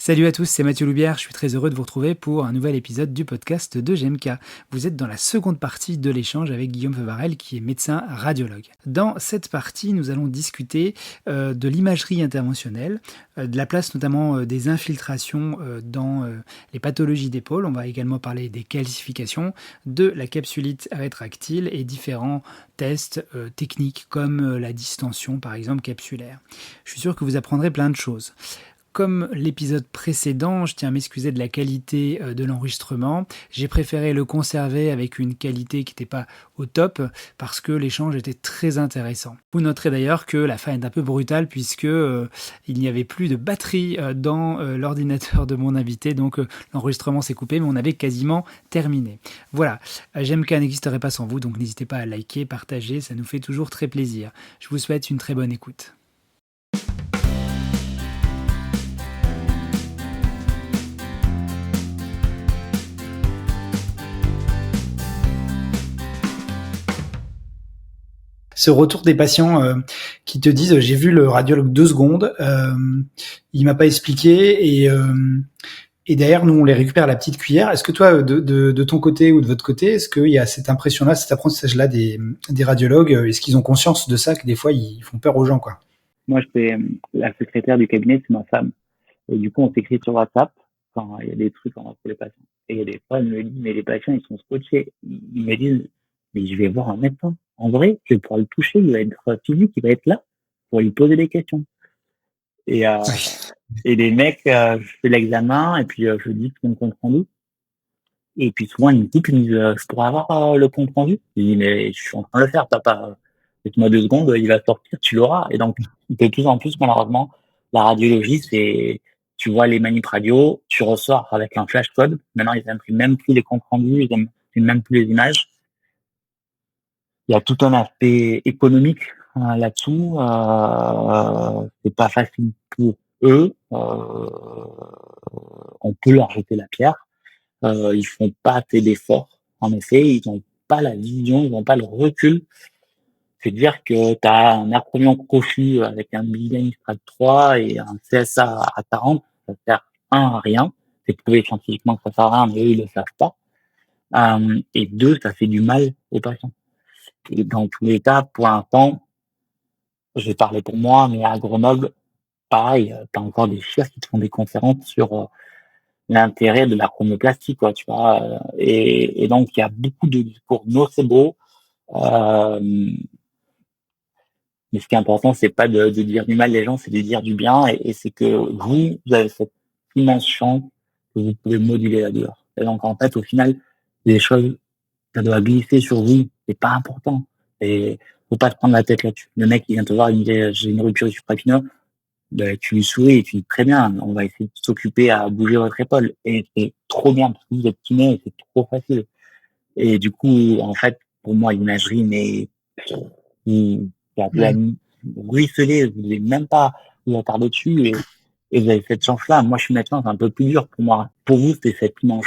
Salut à tous, c'est Mathieu Loubière, je suis très heureux de vous retrouver pour un nouvel épisode du podcast de GMK. Vous êtes dans la seconde partie de l'échange avec Guillaume Fevarel qui est médecin radiologue. Dans cette partie, nous allons discuter de l'imagerie interventionnelle, de la place notamment des infiltrations dans les pathologies d'épaule. On va également parler des calcifications, de la capsulite rétractile et différents tests techniques comme la distension par exemple capsulaire. Je suis sûr que vous apprendrez plein de choses. Comme l'épisode précédent, je tiens à m'excuser de la qualité de l'enregistrement. J'ai préféré le conserver avec une qualité qui n'était pas au top parce que l'échange était très intéressant. Vous noterez d'ailleurs que la fin est un peu brutale puisque il n'y avait plus de batterie dans l'ordinateur de mon invité, donc l'enregistrement s'est coupé, mais on avait quasiment terminé. Voilà, GMK n'existerait pas sans vous, donc n'hésitez pas à liker, partager, ça nous fait toujours très plaisir. Je vous souhaite une très bonne écoute. Ce retour des patients qui te disent j'ai vu le radiologue 2 secondes, il m'a pas expliqué et derrière nous on les récupère à la petite cuillère. Est-ce que toi de ton côté ou de votre côté, est-ce qu'il y a cette impression-là, cet apprentissage-là des radiologues, est-ce qu'ils ont conscience de ça, que des fois ils font peur aux gens quoi? Moi, la secrétaire du cabinet, c'est ma femme. Et du coup, on s'écrit sur WhatsApp quand il y a des trucs pour les patients. Et il y a des fois, elle me dit, mais les patients, ils sont scotchés. Ils me disent, mais je vais voir un médecin. En vrai, je vais pouvoir le toucher, il va être physique, il va être là pour lui poser des questions. Et, et les mecs, je fais l'examen et puis je dis mon compte rendu. Et puis souvent, ils me disent, je pourrais avoir le compte rendu. Je dis, mais je suis en train de le faire, papa. Laisse-moi 2 secondes, il va sortir, tu l'auras. Et donc, de plus en plus, malheureusement, la radiologie, c'est, tu vois les manips radio, tu ressors avec un flash code. Maintenant, ils n'impriment même plus les comptes rendus, ils n'impriment même plus les images. Il y a tout un aspect économique là-dessous. C'est pas facile pour eux. On peut leur jeter la pierre. Ils font pas assez d'efforts. En effet, ils n'ont pas la vision, ils n'ont pas le recul. C'est dire que tu as un acromion crochu avec un millième strat 3 et un CSA à 40, ça sert à rien. C'est prouvé scientifiquement que ça sert à rien, mais eux, ils le savent pas. Et deux, ça fait du mal aux patients. Et dans tous les cas, pour l'instant, je vais parler pour moi, mais à Grenoble, pareil, tu as encore des chefs qui te font des conférences sur l'intérêt de la chromioplastie, quoi, tu vois. Et donc, il y a beaucoup de discours nocebo. Mais ce qui est important, c'est pas de dire du mal des gens, c'est de dire du bien. Et c'est que vous avez cette immense chance que vous pouvez moduler la douleur. Et donc, en fait, au final, les choses, ça doit glisser sur vous. C'est pas important. Et faut pas te prendre la tête là-dessus. Le mec, il vient te voir, il me dit, j'ai une rupture du supraépineux. Ben, tu lui souris et tu dis, très bien, on va essayer de s'occuper à bouger votre épaule. Et c'est trop bien parce que vous êtes kiné et c'est trop facile. Et du coup, en fait, pour moi, l'imagerie, mais qui a de la ruisselé, vous n'avez même pas vous attardé dessus et vous avez cette chance-là. Moi, je suis médecin, c'est un peu plus dur pour moi. Pour vous, c'est cette immense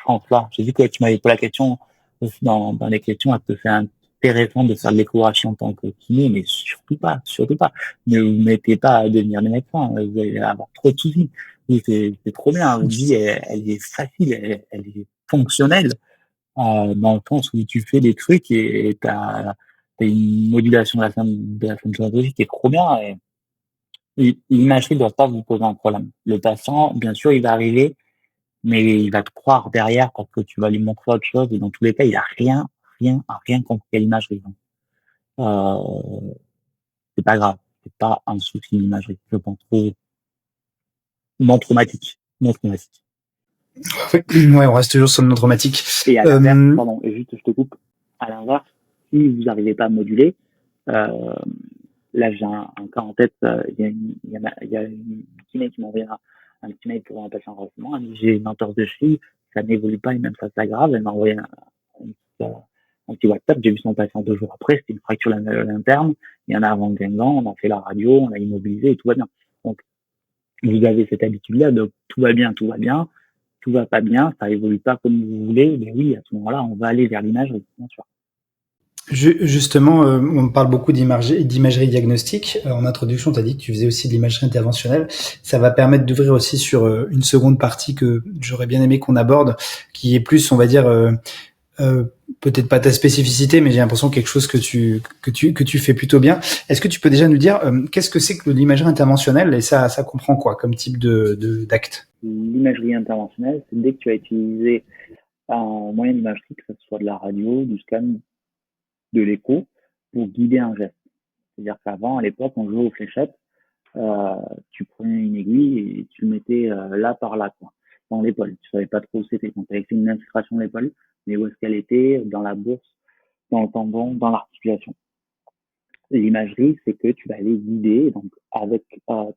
chance-là. J'ai vu que tu m'avais posé la question aussi dans les questions, est-ce que c'est intéressant de faire de l'échographie en tant que kiné, mais surtout pas, surtout pas. Ne vous mettez pas à devenir médecin, vous allez avoir trop de soucis. Oui, c'est trop bien. Votre vie, elle est facile, elle est fonctionnelle dans le sens où tu fais des trucs et t'as une modulation de la symptomatologie qui est trop bien. Et l'imagerie ne doit pas vous poser un problème. Le patient, bien sûr, il va arriver, mais il va te croire derrière parce que tu vas lui montrer autre chose. Et dans tous les cas, il a rien compris à l'imagerie. Donc, c'est pas grave. C'est pas un souci d'imagerie. Je pense trop non traumatique. Non traumatique. Ouais, on reste toujours sur le non traumatique. Et à l'inverse, pardon, et juste je te coupe. À l'inverse, si vous n'arrivez pas à moduler, là j'ai un cas en tête. Il y a une kiné qui m'a envoyé un petit mail pour un patient récemment. Elle dit j'ai une entorse de cheville, ça n'évolue pas et même ça s'aggrave. Elle m'a envoyé un petit WhatsApp. J'ai vu son patient 2 jours après. C'était une fracture interne. Il y en a avant Guingamp. On a fait la radio, on a immobilisé et tout va bien. Donc vous avez cette habitude-là de tout va bien, tout va bien. Tout va pas bien, ça évolue pas comme vous voulez, mais oui, à ce moment-là, on va aller vers l'imagerie, bien sûr. Justement, on parle beaucoup d'imagerie diagnostique. En introduction, tu as dit que tu faisais aussi de l'imagerie interventionnelle. Ça va permettre d'ouvrir aussi sur une seconde partie que j'aurais bien aimé qu'on aborde, qui est plus, on va dire, euh, peut-être pas ta spécificité, mais j'ai l'impression quelque chose que tu fais plutôt bien. Est-ce que tu peux déjà nous dire qu'est-ce que c'est que l'imagerie interventionnelle et ça comprend quoi comme type d'acte? L'imagerie interventionnelle, c'est dès que tu as utilisé un moyen d'imagerie, que ce soit de la radio, du scan, de l'écho, pour guider un geste. C'est-à-dire qu'avant, à l'époque, on jouait aux fléchettes, euh, tu prenais une aiguille et tu le mettais là par là, quoi, dans l'épaule. Tu savais pas trop où c'était. Donc, tu avais fait une infiltration de l'épaule, mais où est-ce qu'elle était, dans la bourse, dans le tendon, dans l'articulation. L'imagerie, c'est que tu vas aller guider, donc avec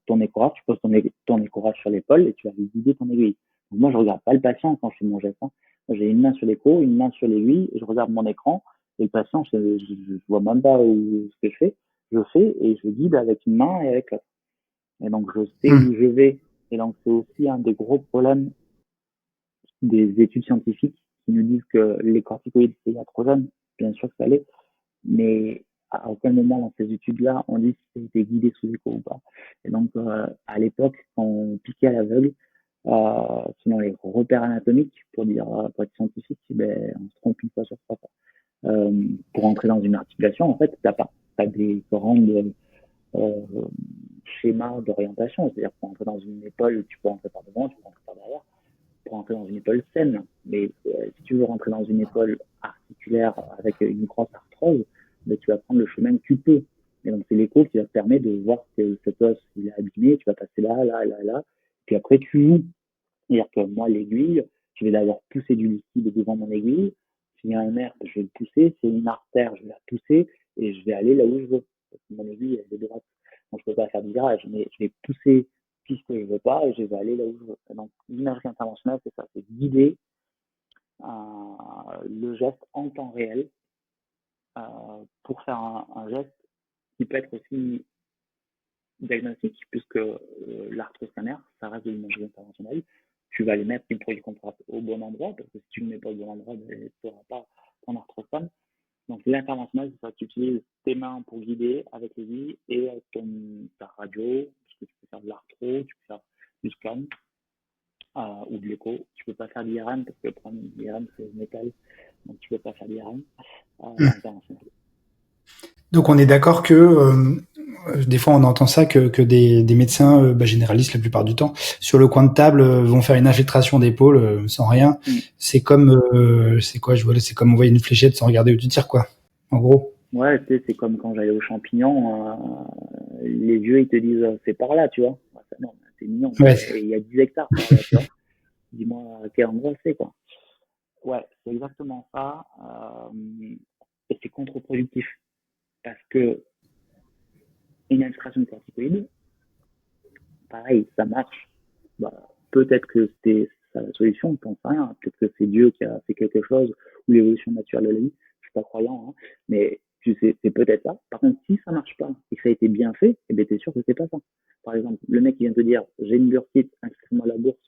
ton écourage, tu poses ton écourage sur l'épaule et tu vas aller guider ton aiguille. Donc moi, je regarde pas le patient quand je fais mon geste. Hein. J'ai une main sur l'écho, une main sur l'aiguille, et je regarde mon écran, et le patient, je vois même pas ce que je fais. Je fais et je guide avec une main et avec l'autre. Et donc, je sais où je vais. Et donc, c'est aussi un des gros problèmes des études scientifiques qui nous disent que les corticoïdes, c'est trop jeune. Bien sûr que ça l'est, mais à aucun moment dans ces études-là, on dit si c'était guidé sous écho ou pas. Et donc, à l'époque, quand on piquait à l'aveugle, selon les repères anatomiques, pour être scientifique, ben, on se trompe une fois sur trois. Pour entrer dans une articulation, en fait, t'as des grandes euh, schémas d'orientation. C'est-à-dire, pour entrer dans une épaule, tu peux entrer par devant, tu peux entrer par derrière. Pour entrer dans une épaule saine, mais si tu veux rentrer dans une épaule articulaire avec une grosse arthrose, ben, tu vas prendre le chemin que tu peux. Et donc, c'est l'écho qui va te permettre de voir que cet os, il est abîmé, tu vas passer là, là, là, là, puis après, tu joues. C'est-à-dire que moi, l'aiguille, je vais d'abord pousser du liquide devant mon aiguille. S'il y a un nerf, je vais le pousser. S'il y a une artère, je vais la pousser et je vais aller là où je veux. Parce que mon aiguille, elle est droite. Donc, je ne peux pas faire de virage, mais je vais pousser puisque je ne veux pas et je vais aller là où je veux. Et donc, l'imagerie interventionnelle, c'est ça, c'est guider le geste en temps réel pour faire un geste qui peut être aussi diagnostic, puisque l'arthroscanner, ça reste de l'imagerie interventionnelle. Tu vas aller mettre une produit contraste au bon endroit, parce que si tu ne le mets pas au bon endroit, ben, tu n'auras pas ton arthroscan. Donc l'interventionnel, c'est ça, tu utilises tes mains pour guider avec l'aiguille et ta radio, parce que tu peux faire de l'arthro, tu peux faire du scan ou de l'écho. Tu peux pas faire d'IRM, parce que le problème d'IRM, c'est le métal, donc tu peux pas faire d'IRM interventionnel. Donc on est d'accord que des fois on entend ça que des médecins généralistes la plupart du temps sur le coin de table vont faire une infiltration d'épaule sans rien. C'est comme c'est quoi je vois c'est comme envoyer une fléchette sans regarder où tu tires quoi. En gros. Ouais, tu sais, c'est comme quand j'allais aux champignons, les vieux, ils te disent, c'est par là, tu vois. Ouais, ça, non, c'est mignon. Ouais. Et il y a 10 hectares par là, tu vois. Dis-moi à quel endroit c'est, quoi. Ouais, c'est exactement ça. Et c'est contre-productif. Parce que une infiltration de corticoïdes, pareil, ça marche. Bah, peut-être que c'était ça la solution, on pense rien. Peut-être que c'est Dieu qui a fait quelque chose, ou l'évolution naturelle de la vie. Je suis pas croyant, hein. Mais tu sais, c'est peut-être ça. Par contre, si ça marche pas et que ça a été bien fait, eh ben, t'es sûr que c'est pas ça. Par exemple, le mec qui vient te dire, j'ai une bursite, inscris-moi à la bourse.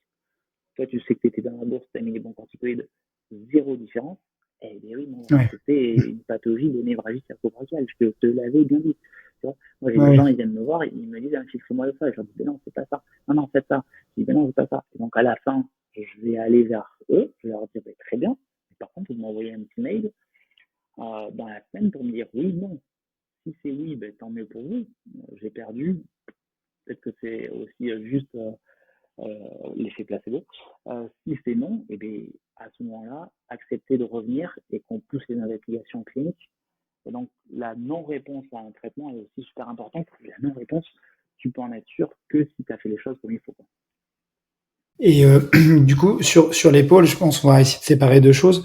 Toi, tu sais que t'étais dans la bourse, t'as mis les bons corticoïdes, zéro différence. Eh bien oui, non, Ouais. c'était une pathologie de névragie cervico-brachiale. Je te l'avais bien dit. Tu vois, moi, j'ai des Ouais. gens, ils viennent me voir, ils me disent, infiltre-moi ça. Et je leur dis, ben non, c'est pas ça. Non, non, faites ça. Je dis, ben non, c'est pas ça. Et donc, à la fin, je vais aller vers eux, je vais leur dire, ben, très bien. Et par contre, vous m'envoyez un petit mail dans la semaine pour me dire oui, non. Si c'est oui, ben, tant mieux pour vous. J'ai perdu. Peut-être que c'est aussi juste l'effet placebo. Si c'est non, et bien, à ce moment-là, accepter de revenir et qu'on pousse les investigations cliniques. Et donc, la non-réponse à un traitement est aussi super importante. La non-réponse, tu peux en être sûr que si tu as fait les choses comme il faut. Et du coup, sur l'épaule, je pense qu'on va essayer de séparer deux choses.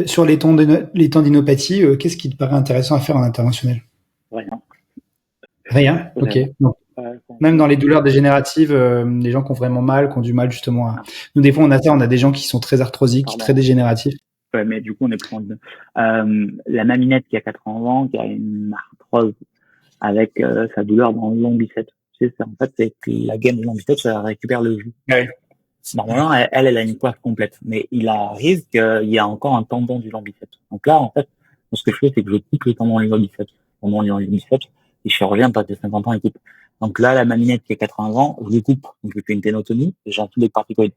Sur les tendinopathies, qu'est-ce qui te paraît intéressant à faire en interventionnel? Rien, Rien. Ok. vraiment. Donc, même dans les douleurs dégénératives, les gens qui ont vraiment mal, qui ont du mal justement à... Ah, Nous, des fois, on a ça, on a des gens qui sont très arthrosiques, très pardon. dégénératifs. Ouais, mais du coup, on est plus en la maminette qui a 80 ans, qui a une arthrose avec sa douleur dans le long biceps. Tu sais, en fait, c'est que la gaine du long biceps, ça récupère le jus. Ouais. Normalement, elle a une coiffe complète, mais il arrive qu'il y a encore un tendon du long biceps. Donc là, en fait, Donc, ce que je fais, c'est que je coupe le tendon ligaments biceps, tendon ligaments biceps, et je reviens passer 50 ans équipe. Donc là, la maminette qui a 80 ans, je lui coupe. Donc je fais une ténotomie, et j'entoure les corticoïdes.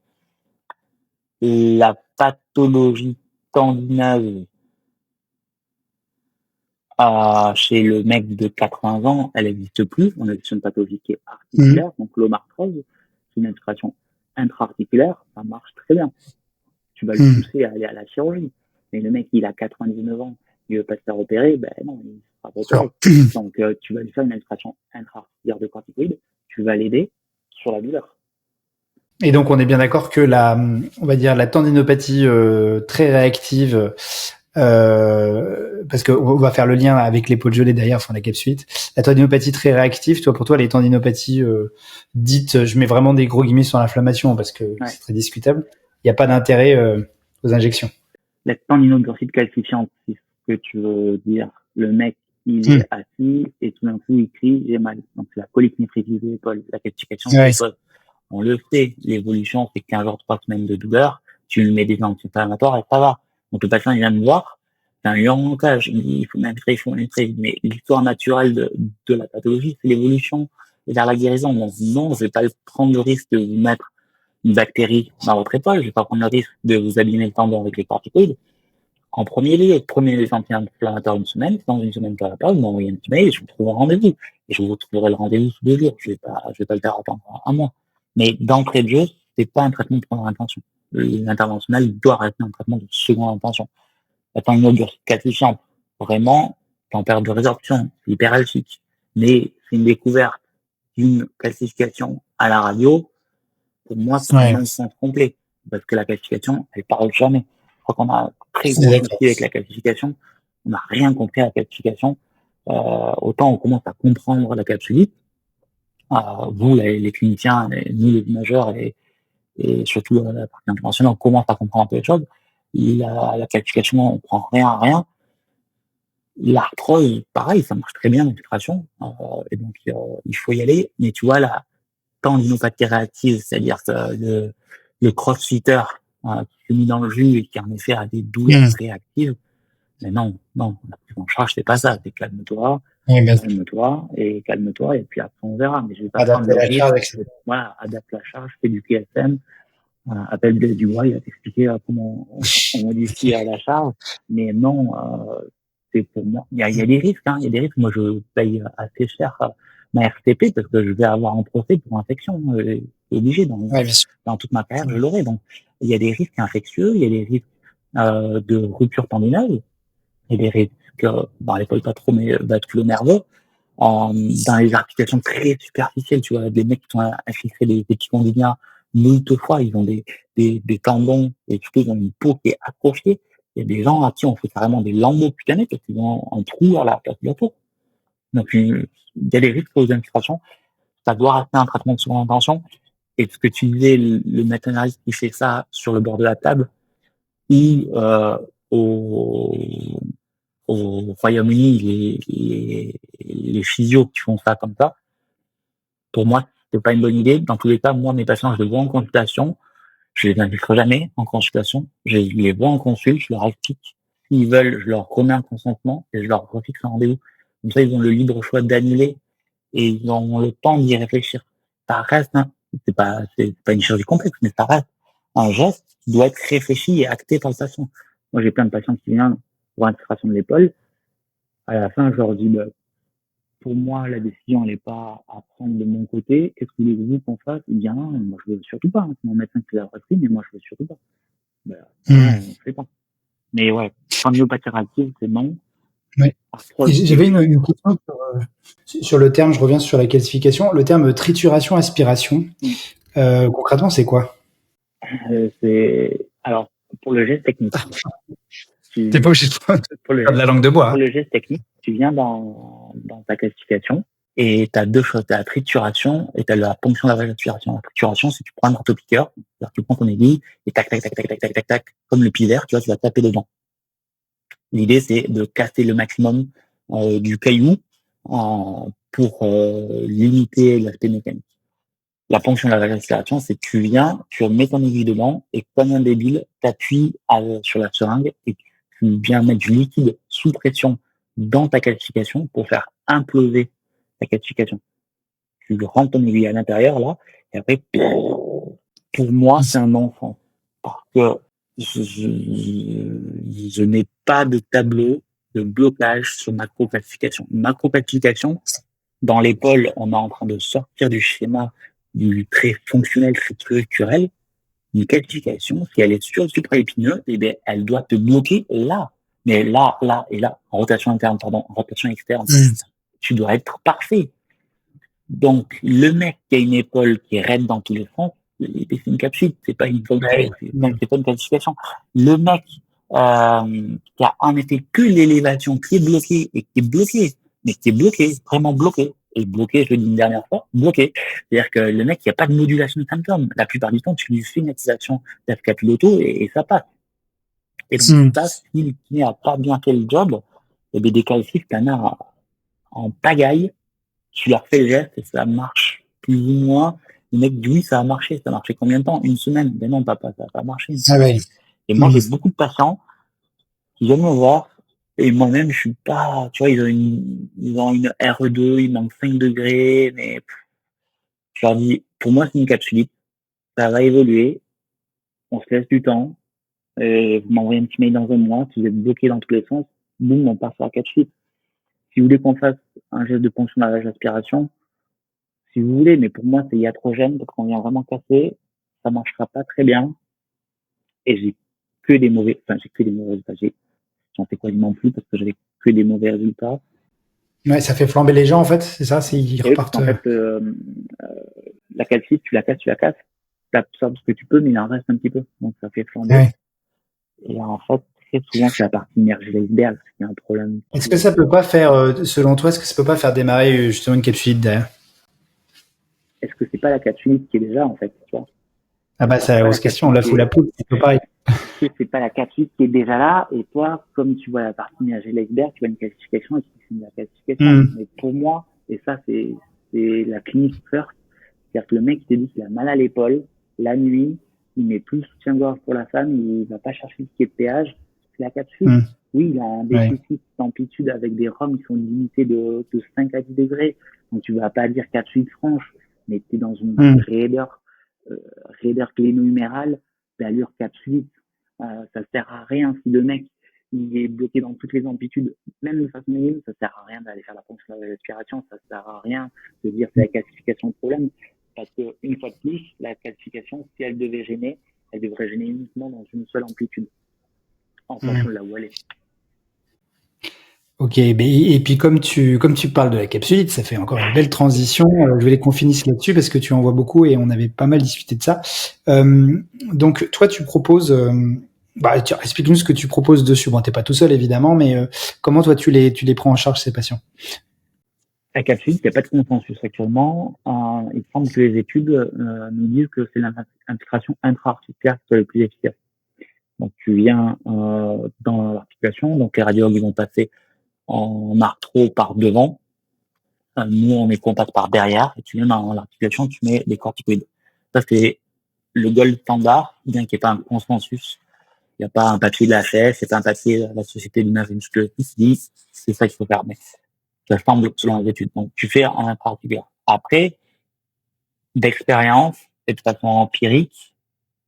La pathologie tendineuses chez le mec de 80 ans, elle n'existe plus. On est sur une pathologie qui est articulaire, donc l'omarthrose, c'est une infiltration intra-articulaire, ça marche très bien. Tu vas le pousser à aller à la chirurgie. Mais le mec, il a 99 ans, il veut pas se faire opérer, ben non, il sera pas opéré. Donc tu vas lui faire une infiltration intra-articulaire de corticoïdes, tu vas l'aider sur la douleur. Et donc, on est bien d'accord que on va dire la tendinopathie très réactive, parce que on va faire le lien avec l'épaule gelée derrière, enfin la capsule. La tendinopathie très réactive, toi, pour toi, les tendinopathies dites, je mets vraiment des gros guillemets sur l'inflammation parce que c'est très discutable. Il n'y a pas d'intérêt aux injections. La tendinobursite calcifiante, c'est ce que tu veux dire. Le mec, il est assis et tout d'un coup, il crie, j'ai mal. Donc, c'est la colique néphritique de l'épaule, la calcification de l'épaule. On le sait, l'évolution, c'est 15 jours, 3 semaines de douleur, tu lui mets des anti-inflammatoires et ça va. Donc le patient, il vient me voir, c'est un urgentage, il faut m'intégrer, mais l'histoire naturelle de la pathologie, c'est l'évolution vers la guérison. Donc non, je vais pas prendre le risque de vous mettre une bactérie dans votre épaule, je vais pas prendre le risque de vous abîmer le tendon avec les corticoïdes. En premier lieu, prenez les anti-inflammatoires une semaine, dans une semaine par rapport, vous m'envoyez un petit mail et je vous trouve un rendez-vous. Et je vous trouverai le rendez-vous sous 2 jours. Je vais pas le faire attendre un mois. Mais d'entrée de jeu, c'est pas un traitement de première intention. L'interventionnel doit rester un traitement de seconde intention. La tendinobursite calcifiante, vraiment, en perte de résorption, c'est hyperalgique. Mais c'est une découverte d'une calcification à la radio. Pour moi, c'est un non-sens complet. Parce que la calcification, elle parle jamais. Je crois qu'on a très gros souci avec la calcification. On n'a rien compris à la calcification. Autant on commence à comprendre la capsulite. Vous, les cliniciens, nous, les majeurs, et surtout la partie internationale, on commence à comprendre un peu les choses. La calcification, on prend rien à rien. L'arthrose, pareil, ça marche très bien l'infiltration. Et donc, il faut y aller. Mais tu vois, la tendinopathie réactive, c'est-à-dire que le crossfitter qui s'est mis dans le jus et qui en effet a des douleurs réactives, mais non, la prise en charge, c'est pas ça. C'est calme-toi, calme-toi, et puis après on verra. Mais je vais pas prendre le risque. Voilà, adapte la charge, fais du PSM, appelle Blaise Dubois, il va t'expliquer comment on modifie la charge. Mais non, c'est pour moi. Il y a des risques, il y a des risques. Moi, je paye assez cher ma RTP parce que je vais avoir un procès pour infection. C'est obligé dans toute ma carrière, je l'aurai. Donc, il y a des risques infectieux, il y a des risques de rupture tendinale, il y a des risques dans l'épaule pas trop, mais vasculo-nerveux. Dans les articulations très superficielles, tu vois, des mecs qui sont infiltrés des petits condyliens moult fois, ils ont des tendons et surtout ils ont une peau qui est accrochée. Il y a des gens à qui on fait carrément des lambeaux cutanés parce qu'ils ont un trou à la place de la peau. Donc, il y a des risques aux infiltrations. Ça doit rester un traitement de seconde intention. Et ce que tu disais, le méthanariste qui fait ça sur le bord de la table ou au Royaume-Uni, les physios qui font ça comme ça, pour moi, c'est pas une bonne idée. Dans tous les cas, moi, mes patients, je les vois en consultation. Je les infiltre jamais en consultation. Je les vois en consulte, je leur explique. S'ils veulent, je leur remets un consentement et je leur refixe un rendez-vous. Comme ça, ils ont le libre choix d'annuler et ils ont le temps d'y réfléchir. Ça reste, c'est pas une chirurgie complexe, mais ça reste un geste qui doit être réfléchi et acté par le patient. Moi, j'ai plein de patients qui viennent pour infiltration de l'épaule. À la fin, je leur dis, pour moi, la décision, elle n'est pas à prendre de mon côté. Qu'est-ce que voulez-vous qu'on fasse? Il dit, non, moi, je veux surtout pas. C'est mon médecin qui l'a prescrit, mais moi, je veux surtout pas. On ne fait pas. Mais ouais, tendinopathie réactive, c'est non. Ouais. J'avais une question sur le terme, je reviens sur la calcification, le terme trituration-aspiration. Concrètement, c'est quoi? Alors, pour le geste technique. T'es pas obligé de faire de la langue de bois. Pour le geste technique, tu viens dans ta calcification et tu as deux choses. Tu as la trituration et tu as la ponction de la aspiration. La trituration, c'est que tu prends un marteau-piqueur, tu prends ton aiguille et tac, tac, tac, tac, tac, tac, tac, tac, comme le pilaire, tu vois, tu vas taper dedans. L'idée, c'est de casser le maximum du caillou pour limiter l'aspect mécanique. La ponction de la respiration, c'est que tu viens, tu mets ton aiguille dedans et comme un débile, t'appuies sur la seringue et tu tu viens mettre du liquide sous pression dans ta calcification pour faire imploser ta calcification. Tu rentres ton aiguille à l'intérieur, là, et après, pour moi, c'est un enfant. Parce que je n'ai pas de tableau de blocage sur macro-calcification. Macro-calcification, dans l'épaule, on est en train de sortir du schéma du très fonctionnel, très structurel. Une calcification, si elle est sur le supraépineux, eh bien, elle doit te bloquer là. Mais là, là et là, en rotation interne, pardon, en rotation externe, tu dois être parfait. Donc, le mec qui a une épaule qui est raide dans tous les sens, c'est une capsule, c'est pas une c'est pas une calcification. Le mec qui a en effet que l'élévation qui est bloquée et qui est bloqué, mais qui est bloqué, vraiment bloqué. Et bloqué, je le dis une dernière fois, bloqué. C'est-à-dire que le mec, il n'y a pas de modulation de symptômes. La plupart du temps, tu lui fais une activation d'ascapuloto et ça passe. Et donc, ça, s'il n'a pas bien fait le job, et bien, des calcifs, t'en as en pagaille, tu leur fais le geste et ça marche plus ou moins. Le mec dit oui, ça a marché. Ça a marché combien de temps? Une semaine. Mais non, papa, ça n'a pas marché. Et moi, j'ai beaucoup de patients qui viennent me voir et moi-même, je suis pas, tu vois, ils ont une RE2, il manque 5 degrés, mais je leur dis, pour moi, c'est une capsulite. Ça va évoluer. On se laisse du temps. Vous m'envoyez un petit mail dans un mois. Si vous êtes bloqué dans tous les sens, boum, on passe sur la capsulite. Si vous voulez qu'on fasse un geste de ponction lavage aspiration, si vous voulez, mais pour moi, c'est iatrogène, parce qu'on vient vraiment casser, ça marchera pas très bien. Et j'ai que des mauvais résultats. J'en fais quasiment plus parce que j'avais que des mauvais résultats. Ouais, ça fait flamber les gens, en fait, c'est ça, ils repartent. En fait, la calcite, tu la casses, tu absorbes ce que tu peux, mais il en reste un petit peu. Donc, ça fait flamber. Ouais. Et en fait, très souvent, c'est la partie énergie l'iceberg, qui est un problème. Est-ce que ça peut pas faire, selon toi, démarrer justement une capsulite derrière? Est-ce que c'est pas la capsulite qui est déjà, en fait, tu vois? Ah bah, c'est la grosse question, on la fout la poule, c'est pas pareil. C'est pas la capsulite qui est déjà là, et toi, comme tu vois la partie énergie l'iceberg, tu vois une calcification et tu finis la calcification. Mais pour moi, et ça, c'est la clinique first, c'est-à-dire que le mec, il te dit qu'il a mal à l'épaule, la nuit, il met plus le soutien-gorge pour la femme, il va pas chercher le pied de péage, c'est la capsule. Oui, il a un déficit d'amplitude avec des ROM qui sont limités de 5 à 10 degrés. Donc, tu vas pas dire capsule franche, mais tu es dans une raideur cléno-humérale d'allure capsulite. Ça sert à rien si le mec il est bloqué dans toutes les amplitudes, même de façon minime, ça sert à rien d'aller faire la ponction de respiration, ça sert à rien de dire c'est la calcification de problème, parce que une fois de plus, la calcification, si elle devait gêner, elle devrait gêner uniquement dans une seule amplitude, en fonction de là où elle est. Ok, et puis comme tu parles de la capsulite, ça fait encore une belle transition. Je voulais qu'on finisse là-dessus parce que tu en vois beaucoup et on avait pas mal discuté de ça. Donc toi, tu proposes, explique-nous ce que tu proposes dessus. Bon, t'es pas tout seul évidemment, mais comment toi tu les prends en charge ces patients? La capsulite, il n'y a pas de consensus actuellement. Il semble que les études nous disent que c'est l'infiltration intra-articulaire qui est le plus efficace. Donc tu viens dans l'articulation, donc les radiologues ils vont passer en arthro par devant. Nous, on est contact par derrière, et tu viens dans l'articulation, tu mets des corticoïdes. Ça, c'est le gold standard, bien qu'il n'y ait pas un consensus. Il n'y a pas un papier de la HS, c'est pas un papier de la Société du nerf et musculoskélette qui dit c'est ça qu'il faut faire. Mais ça semble selon les études. Donc, tu fais en intra-articulaire. Après, d'expérience, et de façon empirique,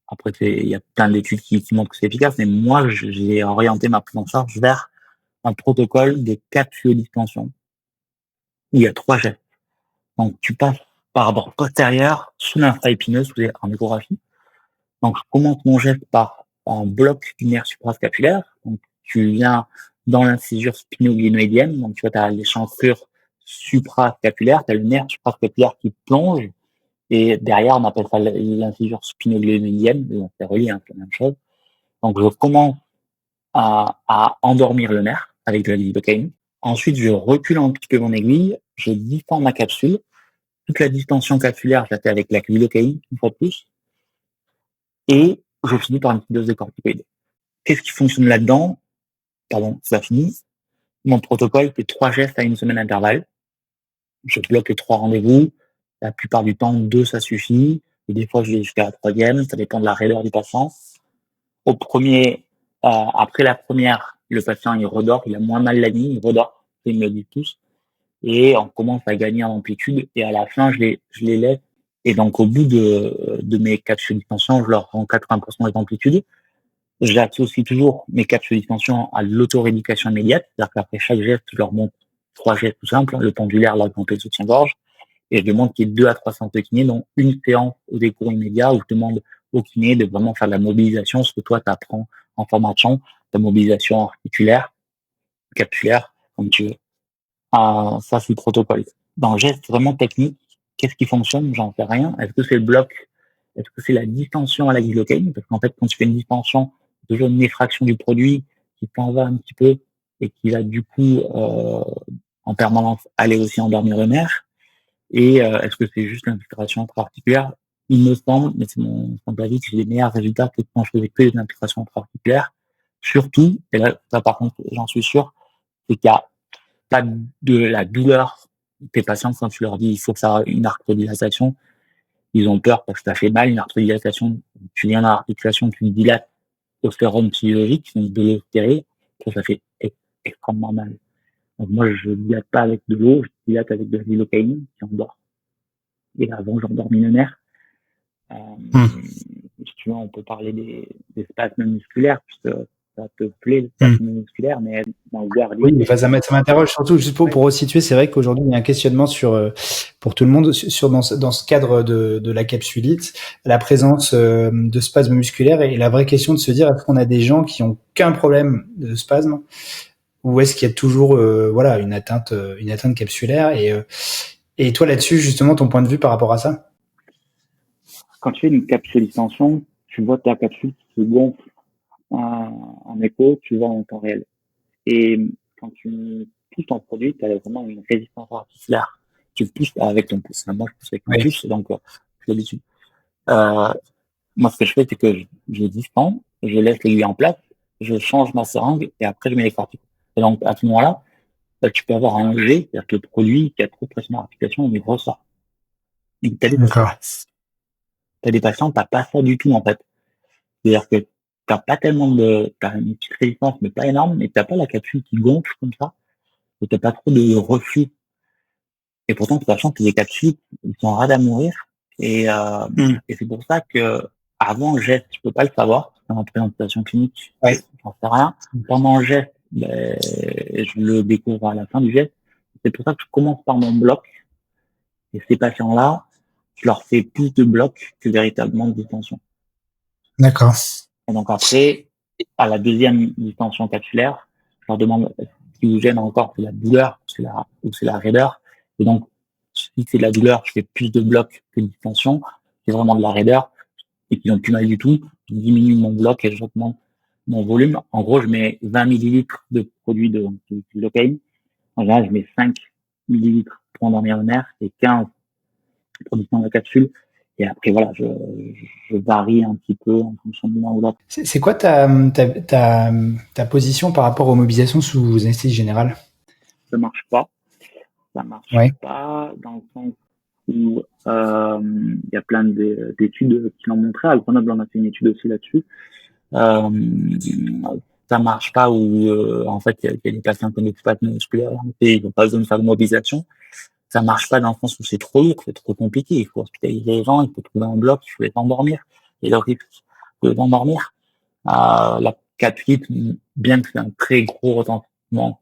après, il y a plein d'études qui montrent que c'est efficace, mais moi, j'ai orienté ma prise en charge vers un protocole de capsulo-distension où il y a 3 gestes. Donc, tu passes par bord postérieur sous l'infra-épineuse, en échographie. Donc, je commence mon geste par un bloc du nerf suprascapulaire. Donc, tu viens dans l'incisure spinoglénoïdienne. Donc, tu vois, tu as l'échancrure suprascapulaire, tu as le nerf suprascapulaire qui plonge. Et derrière, on appelle ça l'incisure spinoglénoïdienne. Donc, c'est relié, hein, c'est la même chose. Donc, je commence à endormir le nerf avec de la lidocaïne. Ensuite, je recule un petit peu mon aiguille, je distends ma capsule. Toute la distension capsulaire, je la fais avec la lidocaïne, une fois de plus. Et je finis par une petite dose de corticoïdes. Qu'est-ce qui fonctionne là-dedans? Pardon, ça finit. Mon protocole, c'est 3 gestes à une semaine d'intervalle. Je bloque les 3 rendez-vous. La plupart du temps, 2, ça suffit. Et des fois, je vais jusqu'à la 3e. Ça dépend de la raideur du patient. Après la première le patient, il redort, il a moins mal la nuit, il redort, ils me le disent tous, et on commence à gagner en amplitude, et à la fin, je les laisse, et donc au bout de mes capsules d'extension, je leur rends 80% d'amplitude. J'associe toujours mes capsules d'extension à l'autorééducation immédiate, c'est-à-dire qu'après chaque geste, je leur montre 3 gestes tout simples, le pendulaire, la pompe et le soutien-gorge, et je demande qu'il y ait 2 à 3 séances de kiné, dont une séance au décours immédiat où je demande au kiné de vraiment faire de la mobilisation, ce que toi, tu apprends en formation, de mobilisation articulaire, capsulaire, comme tu veux. Ça, c'est le protocole. Dans le geste vraiment technique, qu'est-ce qui fonctionne? J'en sais rien. Est-ce que c'est le bloc? Est-ce que c'est la distension à la xylocaïne? Parce qu'en fait, quand tu fais une distension, c'est toujours une effraction du produit qui s'en va un petit peu et qui va du coup en permanence aller aussi endormir le nerf. Et est-ce que c'est juste l'infiltration intra-articulaire? Il me semble, mais c'est mon avis, que j'ai des meilleurs résultats que quand je faisais que les infiltrations intra-articulaires. Surtout, et là, ça par contre, j'en suis sûr, c'est qu'il n'y a pas de la douleur. Tes patients, quand tu leur dis il faut que ça ait une arthrodilatation, ils ont peur parce que ça fait mal. Une arthrodilatation, tu viens dans l'articulation, tu dilates au sphérone physiologique, donc de l'eau stérée, ça fait extrêmement mal. Donc moi, je dilate pas avec de l'eau, je dilate avec de l'hylocaïne qui endort. Et avant, j'endormis le nerf. Si tu veux, on peut parler des spasmes musculaires, puisque ça te plaît, le spasme musculaire, mais dans le Guardi. Oui, enfin, ça m'interroge surtout, juste pour resituer, c'est vrai qu'aujourd'hui, il y a un questionnement pour tout le monde dans ce cadre de la capsulite, la présence de spasmes musculaires et la vraie question de se dire, est-ce qu'on a des gens qui ont qu'un problème de spasme ou est-ce qu'il y a toujours voilà une atteinte capsulaire et toi là-dessus, justement, ton point de vue par rapport à ça? Quand tu fais une capsule extension, tu vois ta capsule qui se gonfle en écho, tu vois en temps réel. Et quand tu pousses ton produit, tu as vraiment une résistance articulaire. Tu pousses avec ton pouce. Moi, je pousse avec mon pouce, donc j'ai l'habitude. Moi, ce que je fais, c'est que je distends, je laisse l'aiguille en place, je change ma seringue et après, je mets les corticoïdes. Et donc, à ce moment-là, tu peux avoir un G, c'est-à-dire que le produit qui a trop de pression d'articulation, il ressort. D'accord. T'as des patients, t'as pas ça du tout, en fait. C'est-à-dire que t'as pas tellement t'as une petite résistance, mais pas énorme, mais t'as pas la capsule qui gonfle comme ça, et t'as pas trop de reflux. Et pourtant, sachant que les capsules, ils sont rades à mourir. Et c'est pour ça que avant le geste, je peux pas le savoir. Dans la présentation clinique, j'en sais rien. Pendant le geste, je le découvre à la fin du geste. C'est pour ça que je commence par mon bloc. Et ces patients-là, je leur fais plus de blocs que véritablement de distension. D'accord. Et donc après, à la deuxième distension capsulaire, je leur demande ce qui vous gêne encore, c'est la douleur ou c'est la raideur. Et donc, si c'est de la douleur, je fais plus de blocs que de distension. Si c'est vraiment de la raideur et qu'ils n'ont plus mal du tout, je diminue mon bloc et j'augmente mon volume. En gros, je mets 20 millilitres de produit de lidocaïne. En général, je mets 5 millilitres pour endormir le nerf et 15 pour distension de la capsule. Et après, voilà, je varie un petit peu en fonction de l'un ou l'autre. C'est quoi ta position par rapport aux mobilisations sous anesthésie générale? Ça marche pas. Ça marche pas dans le sens où il y a plein d'études qui l'ont montré. À Grenoble, on a fait une étude aussi là-dessus. Ça marche pas où en fait il y a des patients qui ont des spasmes musculaires et ils n'ont pas besoin de faire de mobilisation. Ça marche pas dans le sens où c'est trop lourd, c'est trop compliqué. Il faut hospitaliser les gens, il faut trouver un bloc, il faut les endormir. Et le risque de les endormir, la capsuite, bien que c'est un très gros retentissement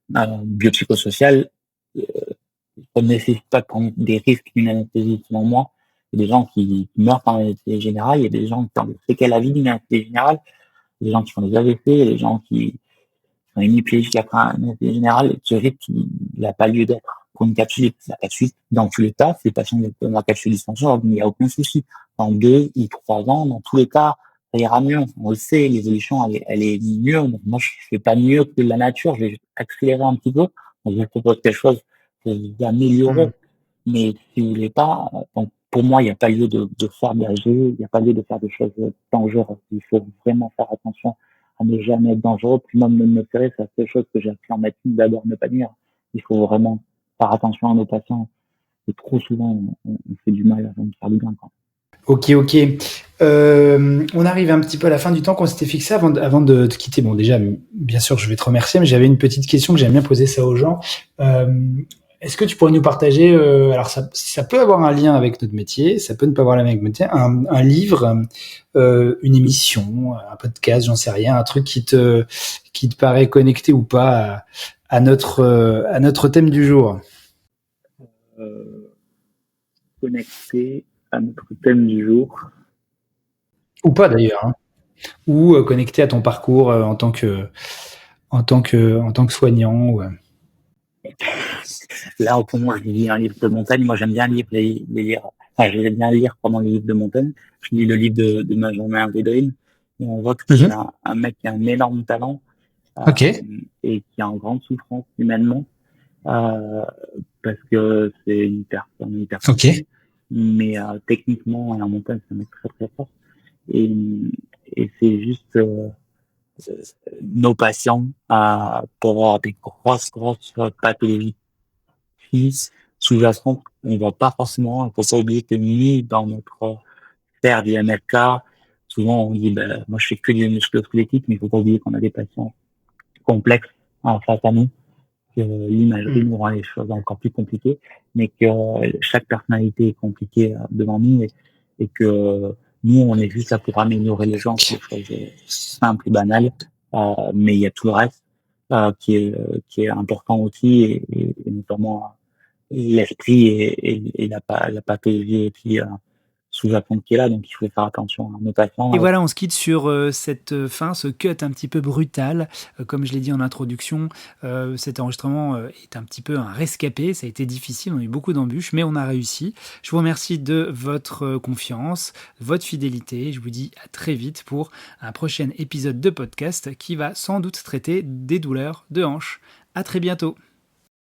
biopsychosocial, ça ne nécessite pas de prendre des risques d'une anesthésie, selon moi. Il y a des gens qui meurent par anesthésie générale, il y a des gens qui ont des séquelles à vie d'une anesthésie générale, il y a des gens qui font des AVC, il y a des gens qui sont hémiplégiques après une anesthésie générale. Ce risque, il n'a pas lieu d'être. Pour une capsule, la capsule, dans tous les cas, si les patients ont la capsule distension, il n'y a aucun souci. Dans 2 ou 3 ans, dans tous les cas, ça ira mieux. On le sait, l'évolution, elle est mieux. Donc, moi, je fais pas mieux que la nature. Je vais juste accélérer un petit peu. Donc, je propose quelque chose pour vous améliorer. Mais si vous voulez pas, donc, pour moi, il n'y a pas lieu de faire de la GE, il n'y a pas lieu de faire des choses dangereuses. Il faut vraiment faire attention à ne jamais être dangereux. Puis même me serrer, c'est la seule chose que j'ai appris en médecine, d'abord ne pas nuire. Il faut vraiment faire attention à nos patients. Et trop souvent, on fait du mal avant de faire du bien, quoi. Ok, ok. On arrive un petit peu à la fin du temps qu'on s'était fixé avant de te quitter. Bon, déjà, bien sûr, je vais te remercier, mais j'avais une petite question que j'aime bien poser ça aux gens. Euh, Est-ce que tu pourrais nous partager, alors ça peut avoir un lien avec notre métier, ça peut ne pas avoir un lien avec notre métier, un livre, une émission, un podcast, j'en sais rien, un truc qui te paraît connecté ou pas à notre thème du jour. Euh, Connecté à notre thème du jour. Ou pas d'ailleurs, hein. Ou connecté à ton parcours en tant que soignant. Là, au moment où je lis un livre de montagne, moi j'aime bien lire les lire. Enfin, j'aime bien lire pendant les livres de montagne. Je lis le livre de ma journée Green et on voit que c'est Mhm. un mec qui a un énorme talent Ok, et qui est en grande souffrance humainement euh, parce que c'est une personne ok, hypersensible, mais techniquement et en montagne c'est un mec très très fort et, et c'est juste nos patients pour avoir des grosses pathologies sous-jacentes. On va pas forcément, il faut pas oublier que nous, dans notre sphère du MLK, souvent on dit, ben, moi je fais que du musculo-squelettique, mais il faut pas oublier qu'on a des patients complexes en face à nous, que l'imagerie mm, nous rend les choses encore plus compliquées, mais que chaque personnalité est compliquée devant nous et que nous, on est juste là pour améliorer les gens, c'est des choses simples et banales, mais il y a tout le reste qui est important aussi, et notamment l'esprit et la pathologie et puis sous-jacente qui est là, donc il faut faire attention à nos et patients. voilà, on se quitte sur cette fin, ce cut un petit peu brutal. Comme je l'ai dit en introduction, cet enregistrement est un petit peu un rescapé. Ça a été difficile, on a eu beaucoup d'embûches, mais on a réussi. Je vous remercie de votre confiance, votre fidélité. Je vous dis à très vite pour un prochain épisode de podcast qui va sans doute traiter des douleurs de hanche. À très bientôt.